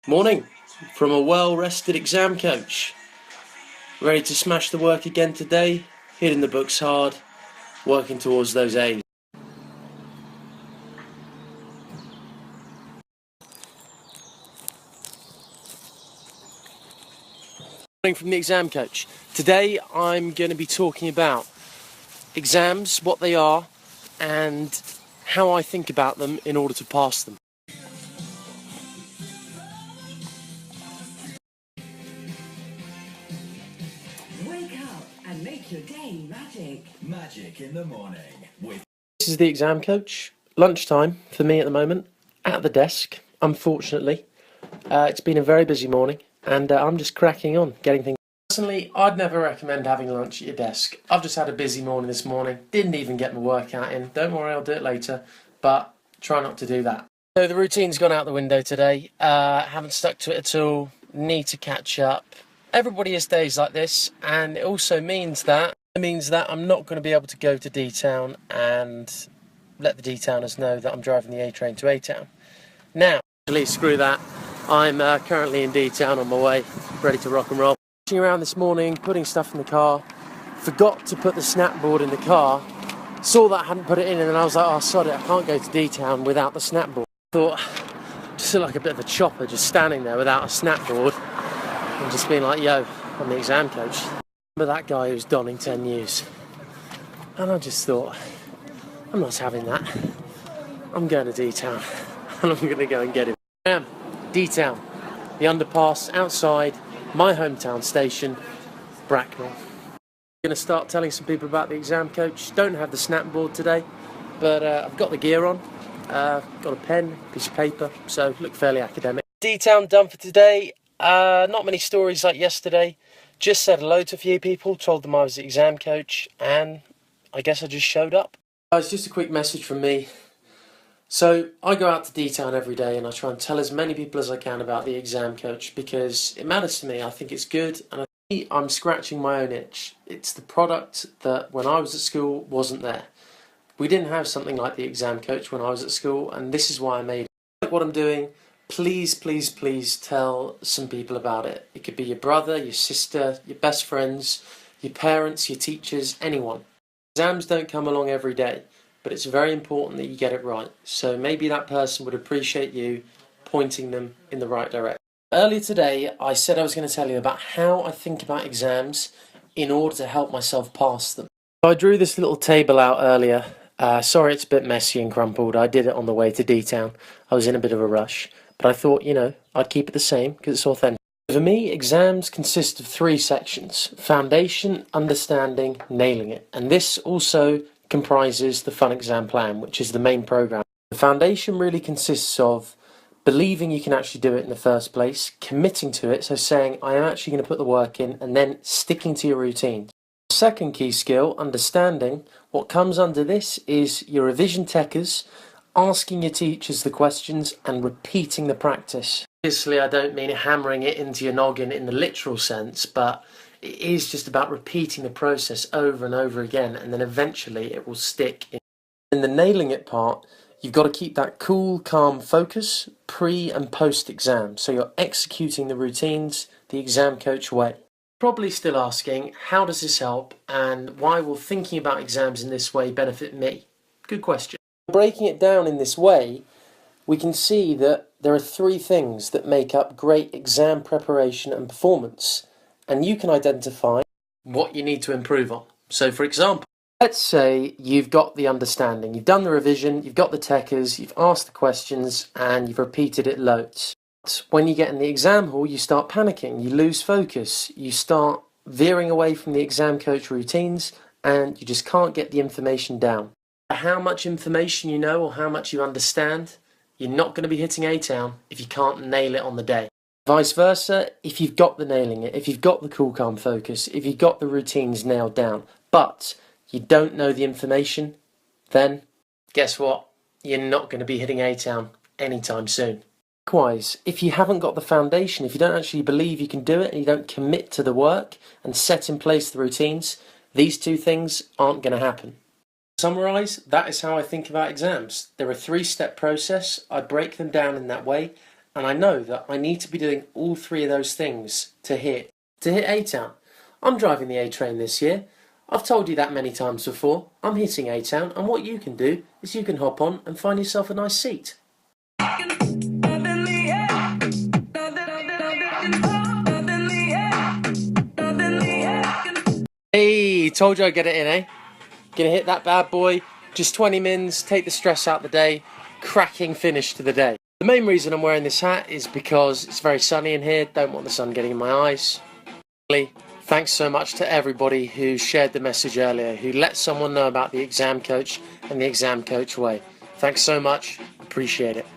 Morning from a well-rested exam coach. Ready to smash the work again today, hitting the books hard, working towards those A's. Morning from the exam coach. Today I'm going to be talking about exams, what they are, and how I think about them in order to pass them. Wake up and make your day magic. Magic in the morning with... This is the exam coach. Lunchtime for me at the moment, at the desk, unfortunately. It's been a very busy morning, and I'm just cracking on, getting things. Personally, I'd never recommend having lunch at your desk. I've just had a busy morning this morning, didn't even get my workout in. Don't worry, I'll do it later, but try not to do that. So the routine's gone out the window today. Haven't stuck to it at all. Need to catch up. Everybody has days like this, and it also means that I'm not going to be able to go to D-Town and let the D-Towners know that I'm driving the A train to A-Town. Now, please screw that. I'm currently in D-Town on my way, ready to rock and roll. Rushing around this morning, putting stuff in the car. Forgot to put the snapboard in the car. Saw that I hadn't put it in, and then I was like, oh, sod it, I can't go to D-Town without the snapboard. Thought, just looked like a bit of a chopper, just standing there without a snapboard. And just being like, yo, I'm the exam coach. Remember that guy who's donning 10 U's? And I just thought, I'm not having that. I'm going to D-Town, and I'm going to go and get him. I am, D-Town, the underpass outside my hometown station, Bracknell. I'm going to start telling some people about the exam coach. Don't have the snapboard today, but I've got the gear on. Got a pen, piece of paper, so look fairly academic. D-Town done for today. Not many stories like yesterday. Just said hello to a few people, told them I was the exam coach, and I guess I just showed up. Guys, just a quick message from me. So I go out to D-Town every day and I try and tell as many people as I can about the exam coach because it matters to me. I think it's good, and I'm scratching my own itch. It's the product that when I was at school wasn't there. We didn't have something like the exam coach when I was at school, and this is why I made it. Like what I'm doing, please, please, please tell some people about it. It could be your brother, your sister, your best friends, your parents, your teachers, anyone. Exams don't come along every day, but it's very important that you get it right. So maybe that person would appreciate you pointing them in the right direction. Earlier today, I said I was going to tell you about how I think about exams in order to help myself pass them. So I drew this little table out earlier. Sorry it's a bit messy and crumpled. I did it on the way to D-Town. I was in a bit of a rush. But I thought, I'd keep it the same because it's authentic. For me, exams consist of 3 sections: foundation, understanding, nailing it. And this also comprises the Fun Exam Plan, which is the main program. The foundation really consists of believing you can actually do it in the first place, committing to it, so saying, I am actually going to put the work in, and then sticking to your routine. Second key skill, understanding. What comes under this is your revision techers, asking your teachers the questions and repeating the practice. Obviously, I don't mean hammering it into your noggin in the literal sense, but it is just about repeating the process over and over again, and then eventually it will stick. In the nailing it part, you've got to keep that cool, calm focus pre and post exam, so you're executing the routines the exam coach way. Probably still asking, how does this help, and why will thinking about exams in this way benefit me? Good question. Breaking it down in this way, we can see that there are 3 things that make up great exam preparation and performance, and you can identify what you need to improve on. So for example, let's say you've got the understanding, you've done the revision, you've got the techers, you've asked the questions, and you've repeated it loads. But when you get in the exam hall, you start panicking, you lose focus, you start veering away from the exam coach routines, and you just can't get the information down. How much information you know or how much you understand, you're not going to be hitting A-Town if you can't nail it on the day. Vice versa, if you've got the nailing it, if you've got the cool, calm focus, if you've got the routines nailed down, but you don't know the information, then guess what? You're not going to be hitting A-Town anytime soon. Likewise, if you haven't got the foundation, if you don't actually believe you can do it and you don't commit to the work and set in place the routines, these 2 things aren't going to happen. To summarise, that is how I think about exams. They're a 3-step process. I break them down in that way, And I know that I need to be doing all three of those things to hit A-Town. I'm driving the A-Train this year. I've told you that many times before. I'm hitting A-Town, and what you can do is you can hop on and find yourself a nice seat. Hey, told you I'd get it in, eh? Gonna hit that bad boy. Just 20 mins, take the stress out the day. Cracking finish to the day. The main reason I'm wearing this hat is because it's very sunny in here. Don't want the sun getting in my eyes. Thanks so much to everybody who shared the message earlier, who let someone know about the Exam Coach and the Exam Coach way. Thanks so much. Appreciate it.